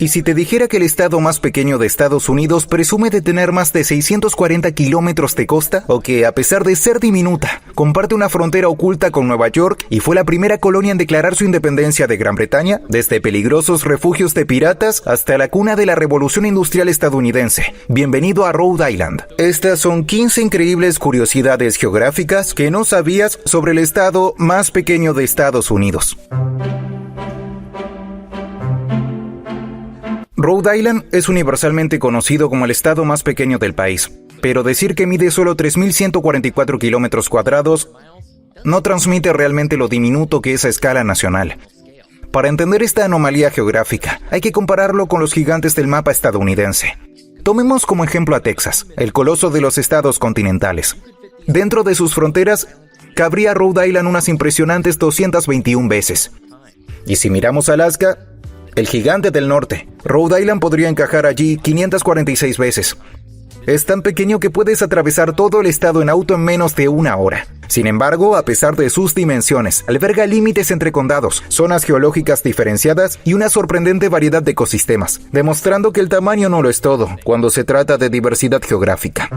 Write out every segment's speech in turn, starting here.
¿Y si te dijera que el estado más pequeño de Estados Unidos presume de tener más de 640 kilómetros de costa? ¿O que, a pesar de ser diminuta, comparte una frontera oculta con Nueva York y fue la primera colonia en declarar su independencia de Gran Bretaña, desde peligrosos refugios de piratas hasta la cuna de la Revolución Industrial estadounidense? Bienvenido a Rhode Island. Estas son 15 increíbles curiosidades geográficas que no sabías sobre el estado más pequeño de Estados Unidos. Rhode Island es universalmente conocido como el estado más pequeño del país, pero decir que mide solo 3.144 kilómetros cuadrados no transmite realmente lo diminuto que es a escala nacional. Para entender esta anomalía geográfica, hay que compararlo con los gigantes del mapa estadounidense. Tomemos como ejemplo a Texas, el coloso de los estados continentales. Dentro de sus fronteras, cabría Rhode Island unas impresionantes 221 veces. Y si miramos Alaska, el gigante del norte, Rhode Island podría encajar allí 546 veces. Es tan pequeño que puedes atravesar todo el estado en auto en menos de una hora. Sin embargo, a pesar de sus dimensiones, alberga límites entre condados, zonas geológicas diferenciadas y una sorprendente variedad de ecosistemas, demostrando que el tamaño no lo es todo cuando se trata de diversidad geográfica.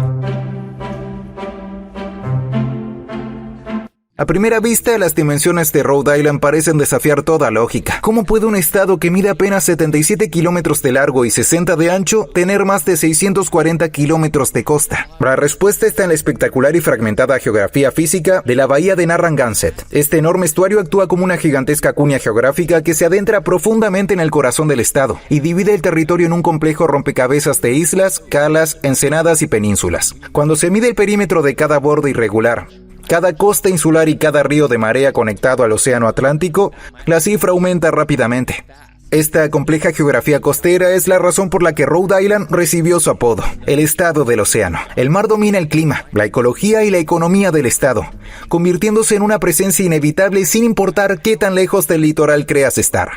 A primera vista, las dimensiones de Rhode Island parecen desafiar toda lógica. ¿Cómo puede un estado que mide apenas 77 kilómetros de largo y 60 de ancho tener más de 640 kilómetros de costa? La respuesta está en la espectacular y fragmentada geografía física de la bahía de Narragansett. Este enorme estuario actúa como una gigantesca cuña geográfica que se adentra profundamente en el corazón del estado y divide el territorio en un complejo rompecabezas de islas, calas, ensenadas y penínsulas. Cuando se mide el perímetro de cada borde irregular, cada costa insular y cada río de marea conectado al océano Atlántico, la cifra aumenta rápidamente. Esta compleja geografía costera es la razón por la que Rhode Island recibió su apodo, el estado del océano. El mar domina el clima, la ecología y la economía del estado, convirtiéndose en una presencia inevitable sin importar qué tan lejos del litoral creas estar.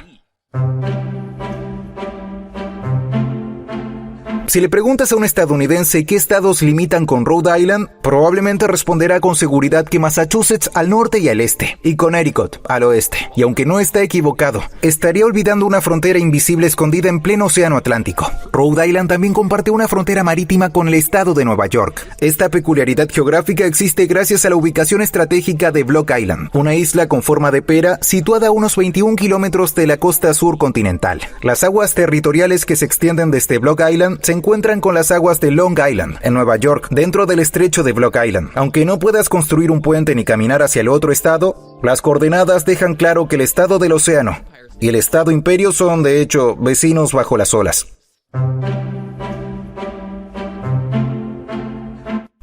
Si le preguntas a un estadounidense qué estados limitan con Rhode Island, probablemente responderá con seguridad que Massachusetts al norte y al este, y Connecticut al oeste. Y aunque no está equivocado, estaría olvidando una frontera invisible escondida en pleno océano Atlántico. Rhode Island también comparte una frontera marítima con el estado de Nueva York. Esta peculiaridad geográfica existe gracias a la ubicación estratégica de Block Island, una isla con forma de pera situada a unos 21 kilómetros de la costa sur continental. Las aguas territoriales que se extienden desde Block Island se encuentran con las aguas de Long Island, en Nueva York, dentro del estrecho de Block Island. Aunque no puedas construir un puente ni caminar hacia el otro estado, las coordenadas dejan claro que el estado del océano y el estado imperio son, de hecho, vecinos bajo las olas.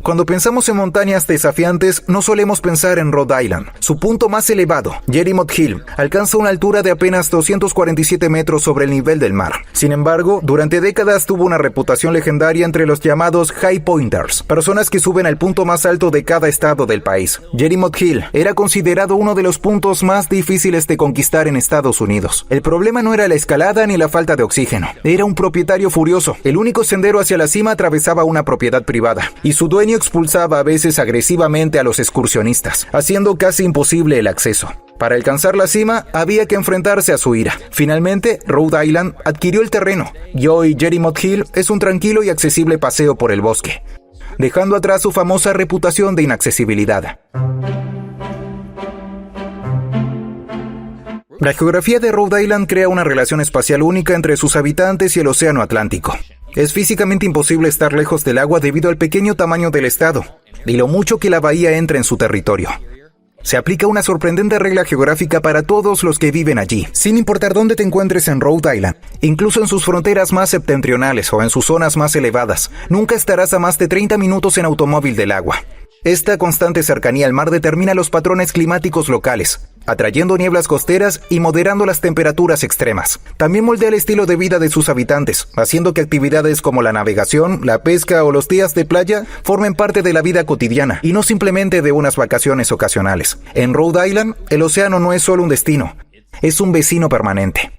Cuando pensamos en montañas desafiantes, no solemos pensar en Rhode Island. Su punto más elevado, Jerimot Hill, alcanza una altura de apenas 247 metros sobre el nivel del mar. Sin embargo, durante décadas tuvo una reputación legendaria entre los llamados High Pointers, personas que suben al punto más alto de cada estado del país. Jerimot Hill era considerado uno de los puntos más difíciles de conquistar en Estados Unidos. El problema no era la escalada ni la falta de oxígeno. Era un propietario furioso. El único sendero hacia la cima atravesaba una propiedad privada, y su dueño expulsaba a veces agresivamente a los excursionistas, haciendo casi imposible el acceso. Para alcanzar la cima, había que enfrentarse a su ira. Finalmente, Rhode Island adquirió el terreno, y hoy Jerimot Hill es un tranquilo y accesible paseo por el bosque, dejando atrás su famosa reputación de inaccesibilidad. La geografía de Rhode Island crea una relación espacial única entre sus habitantes y el océano Atlántico. Es físicamente imposible estar lejos del agua debido al pequeño tamaño del estado y lo mucho que la bahía entra en su territorio. Se aplica una sorprendente regla geográfica para todos los que viven allí, sin importar dónde te encuentres en Rhode Island. Incluso en sus fronteras más septentrionales o en sus zonas más elevadas, nunca estarás a más de 30 minutos en automóvil del agua. Esta constante cercanía al mar determina los patrones climáticos locales, atrayendo nieblas costeras y moderando las temperaturas extremas. También moldea el estilo de vida de sus habitantes, haciendo que actividades como la navegación, la pesca o los días de playa formen parte de la vida cotidiana y no simplemente de unas vacaciones ocasionales. En Rhode Island, el océano no es solo un destino, es un vecino permanente.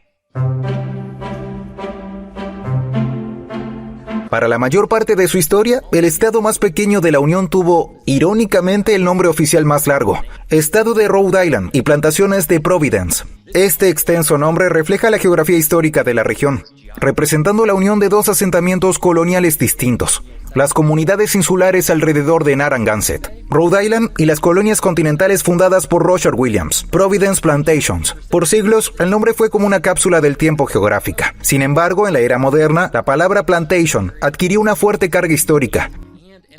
Para la mayor parte de su historia, el estado más pequeño de la Unión tuvo, irónicamente, el nombre oficial más largo, Estado de Rhode Island y plantaciones de Providence. Este extenso nombre refleja la geografía histórica de la región, representando la unión de dos asentamientos coloniales distintos: las comunidades insulares alrededor de Narragansett, Rhode Island, y las colonias continentales fundadas por Roger Williams, Providence Plantations. Por siglos, el nombre fue como una cápsula del tiempo geográfica. Sin embargo, en la era moderna, la palabra plantation adquirió una fuerte carga histórica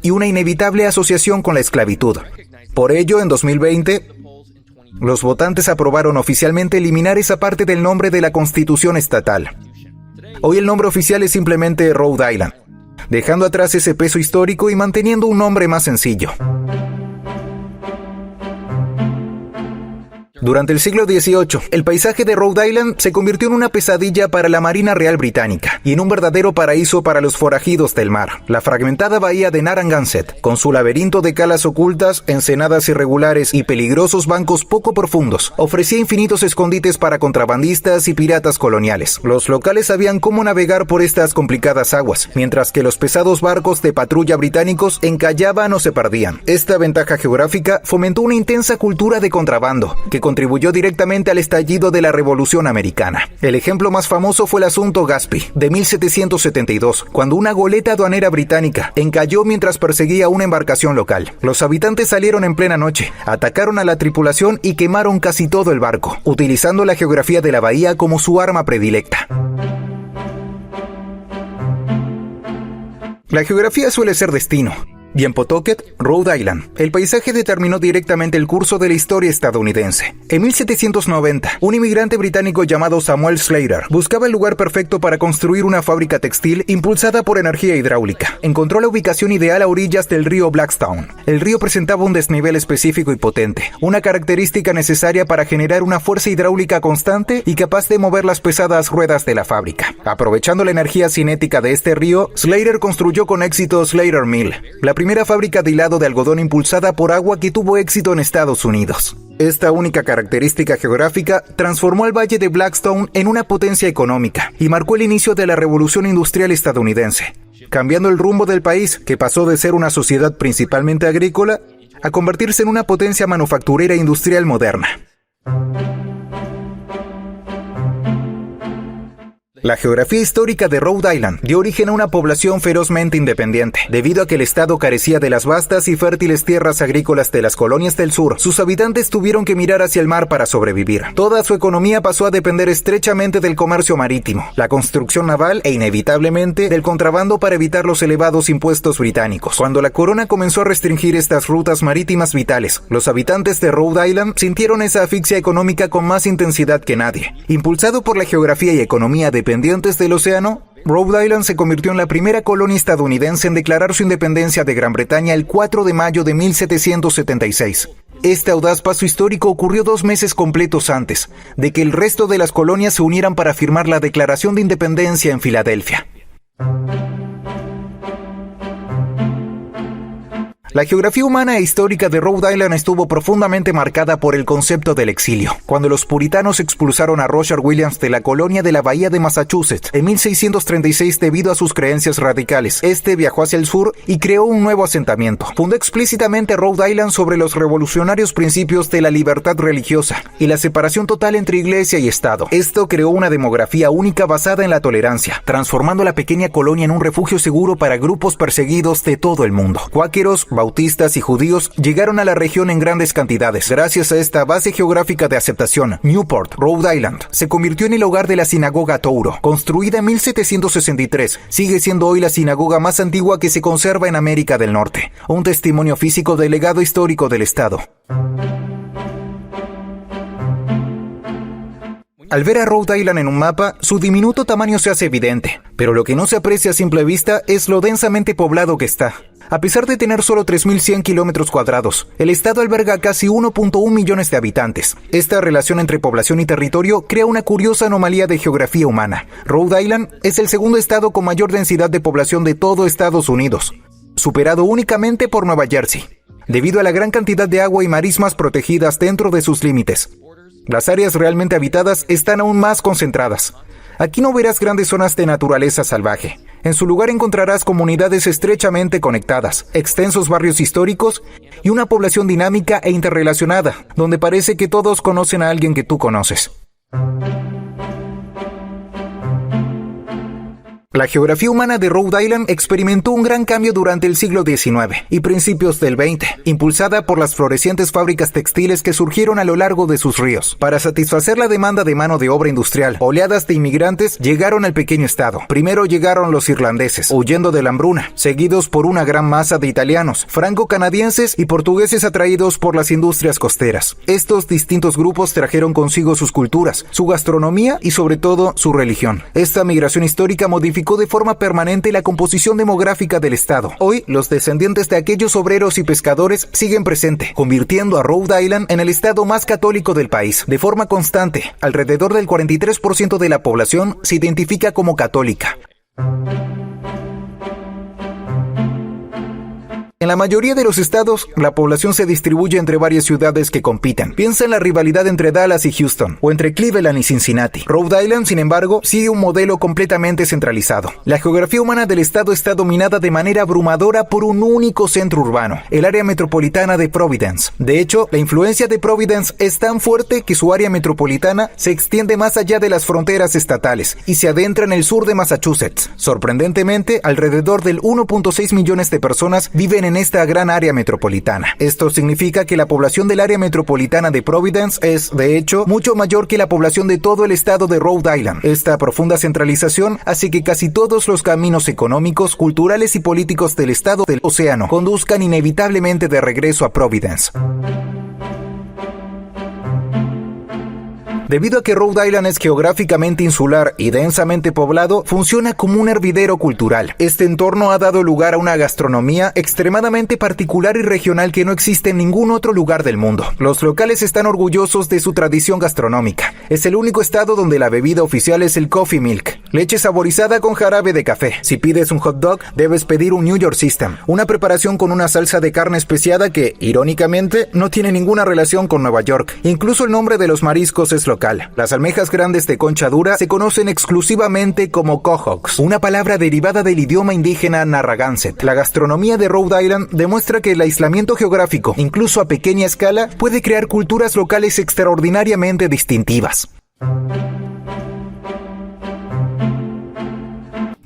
y una inevitable asociación con la esclavitud. Por ello, en 2020, los votantes aprobaron oficialmente eliminar esa parte del nombre de la Constitución estatal. Hoy el nombre oficial es simplemente Rhode Island, dejando atrás ese peso histórico y manteniendo un nombre más sencillo. Durante el siglo XVIII, el paisaje de Rhode Island se convirtió en una pesadilla para la Marina Real Británica y en un verdadero paraíso para los forajidos del mar. La fragmentada bahía de Narragansett, con su laberinto de calas ocultas, ensenadas irregulares y peligrosos bancos poco profundos, ofrecía infinitos escondites para contrabandistas y piratas coloniales. Los locales sabían cómo navegar por estas complicadas aguas, mientras que los pesados barcos de patrulla británicos encallaban o se perdían. Esta ventaja geográfica fomentó una intensa cultura de contrabando, que contribuyó directamente al estallido de la Revolución Americana. El ejemplo más famoso fue el asunto Gaspee, de 1772, cuando una goleta aduanera británica encalló mientras perseguía una embarcación local. Los habitantes salieron en plena noche, atacaron a la tripulación y quemaron casi todo el barco, utilizando la geografía de la bahía como su arma predilecta. La geografía suele ser destino. Y en Pawtucket, Rhode Island, el paisaje determinó directamente el curso de la historia estadounidense. En 1790, un inmigrante británico llamado Samuel Slater buscaba el lugar perfecto para construir una fábrica textil impulsada por energía hidráulica. Encontró la ubicación ideal a orillas del río Blackstone. El río presentaba un desnivel específico y potente, una característica necesaria para generar una fuerza hidráulica constante y capaz de mover las pesadas ruedas de la fábrica. Aprovechando la energía cinética de este río, Slater construyó con éxito Slater Mill, la primera fábrica de hilado de algodón impulsada por agua que tuvo éxito en Estados Unidos. Esta única característica geográfica transformó al Valle de Blackstone en una potencia económica y marcó el inicio de la Revolución Industrial estadounidense, cambiando el rumbo del país, que pasó de ser una sociedad principalmente agrícola a convertirse en una potencia manufacturera industrial moderna. La geografía histórica de Rhode Island dio origen a una población ferozmente independiente. Debido a que el estado carecía de las vastas y fértiles tierras agrícolas de las colonias del sur, sus habitantes tuvieron que mirar hacia el mar para sobrevivir. Toda su economía pasó a depender estrechamente del comercio marítimo, la construcción naval e inevitablemente del contrabando para evitar los elevados impuestos británicos. Cuando la corona comenzó a restringir estas rutas marítimas vitales, los habitantes de Rhode Island sintieron esa asfixia económica con más intensidad que nadie. Impulsado por la geografía y economía dependientes del océano, Rhode Island se convirtió en la primera colonia estadounidense en declarar su independencia de Gran Bretaña el 4 de mayo de 1776. Este audaz paso histórico ocurrió 2 meses completos antes de que el resto de las colonias se unieran para firmar la Declaración de Independencia en Filadelfia. La geografía humana e histórica de Rhode Island estuvo profundamente marcada por el concepto del exilio. Cuando los puritanos expulsaron a Roger Williams de la colonia de la Bahía de Massachusetts en 1636 debido a sus creencias radicales, este viajó hacia el sur y creó un nuevo asentamiento. Fundó explícitamente Rhode Island sobre los revolucionarios principios de la libertad religiosa y la separación total entre iglesia y Estado. Esto creó una demografía única basada en la tolerancia, transformando la pequeña colonia en un refugio seguro para grupos perseguidos de todo el mundo. Cuáqueros, bautistas y judíos llegaron a la región en grandes cantidades. Gracias a esta base geográfica de aceptación, Newport, Rhode Island, se convirtió en el hogar de la sinagoga Touro. Construida en 1763, sigue siendo hoy la sinagoga más antigua que se conserva en América del Norte, un testimonio físico del legado histórico del estado. Al ver a Rhode Island en un mapa, su diminuto tamaño se hace evidente, pero lo que no se aprecia a simple vista es lo densamente poblado que está. A pesar de tener solo 3.100 kilómetros cuadrados, el estado alberga casi 1.1 millones de habitantes. Esta relación entre población y territorio crea una curiosa anomalía de geografía humana. Rhode Island es el segundo estado con mayor densidad de población de todo Estados Unidos, superado únicamente por Nueva Jersey, debido a la gran cantidad de agua y marismas protegidas dentro de sus límites. Las áreas realmente habitadas están aún más concentradas. Aquí no verás grandes zonas de naturaleza salvaje. En su lugar encontrarás comunidades estrechamente conectadas, extensos barrios históricos y una población dinámica e interrelacionada, donde parece que todos conocen a alguien que tú conoces. La geografía humana de Rhode Island experimentó un gran cambio durante el siglo XIX y principios del XX, impulsada por las florecientes fábricas textiles que surgieron a lo largo de sus ríos. Para satisfacer la demanda de mano de obra industrial, oleadas de inmigrantes llegaron al pequeño estado. Primero llegaron los irlandeses, huyendo de la hambruna, seguidos por una gran masa de italianos, franco-canadienses y portugueses atraídos por las industrias costeras. Estos distintos grupos trajeron consigo sus culturas, su gastronomía y sobre todo su religión. Esta migración histórica modificó de forma permanente la composición demográfica del estado. Hoy, los descendientes de aquellos obreros y pescadores siguen presentes, convirtiendo a Rhode Island en el estado más católico del país. De forma constante, alrededor del 43% de la población se identifica como católica. En la mayoría de los estados, la población se distribuye entre varias ciudades que compiten. Piensa en la rivalidad entre Dallas y Houston, o entre Cleveland y Cincinnati. Rhode Island, sin embargo, sigue un modelo completamente centralizado. La geografía humana del estado está dominada de manera abrumadora por un único centro urbano, el área metropolitana de Providence. De hecho, la influencia de Providence es tan fuerte que su área metropolitana se extiende más allá de las fronteras estatales y se adentra en el sur de Massachusetts. Sorprendentemente, alrededor del 1.6 millones de personas viven en esta gran área metropolitana. Esto significa que la población del área metropolitana de Providence es, de hecho, mucho mayor que la población de todo el estado de Rhode Island. Esta profunda centralización hace que casi todos los caminos económicos, culturales y políticos del estado del océano conduzcan inevitablemente de regreso a Providence. Debido a que Rhode Island es geográficamente insular y densamente poblado, funciona como un hervidero cultural. Este entorno ha dado lugar a una gastronomía extremadamente particular y regional que no existe en ningún otro lugar del mundo. Los locales están orgullosos de su tradición gastronómica. Es el único estado donde la bebida oficial es el coffee milk, leche saborizada con jarabe de café. Si pides un hot dog, debes pedir un New York System, una preparación con una salsa de carne especiada que, irónicamente, no tiene ninguna relación con Nueva York. Incluso el nombre de los mariscos es local. Las almejas grandes de concha dura se conocen exclusivamente como cohogs, una palabra derivada del idioma indígena Narragansett. La gastronomía de Rhode Island demuestra que el aislamiento geográfico, incluso a pequeña escala, puede crear culturas locales extraordinariamente distintivas.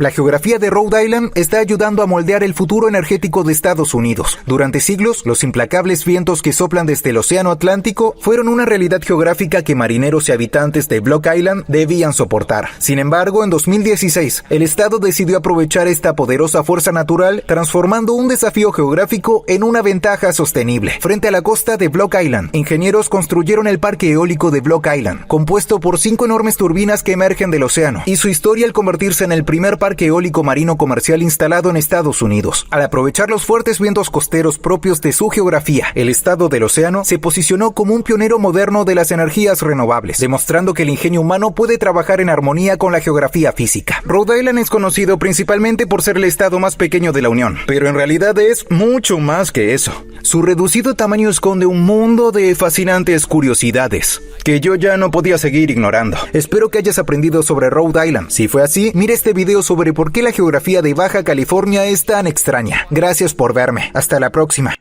La geografía de Rhode Island está ayudando a moldear el futuro energético de Estados Unidos. Durante siglos, los implacables vientos que soplan desde el Océano Atlántico fueron una realidad geográfica que marineros y habitantes de Block Island debían soportar. Sin embargo, en 2016, el estado decidió aprovechar esta poderosa fuerza natural, transformando un desafío geográfico en una ventaja sostenible. Frente a la costa de Block Island, ingenieros construyeron el parque eólico de Block Island, compuesto por 5 enormes turbinas que emergen del océano, y su historia al convertirse en el primer parque eólico marino comercial instalado en Estados Unidos. Al aprovechar los fuertes vientos costeros propios de su geografía, el estado del océano se posicionó como un pionero moderno de las energías renovables, demostrando que el ingenio humano puede trabajar en armonía con la geografía física. Rhode Island es conocido principalmente por ser el estado más pequeño de la Unión, pero en realidad es mucho más que eso. Su reducido tamaño esconde un mundo de fascinantes curiosidades que yo ya no podía seguir ignorando. Espero que hayas aprendido sobre Rhode Island. Si fue así, mira este video sobre por qué la geografía de Baja California es tan extraña. Gracias por verme. Hasta la próxima.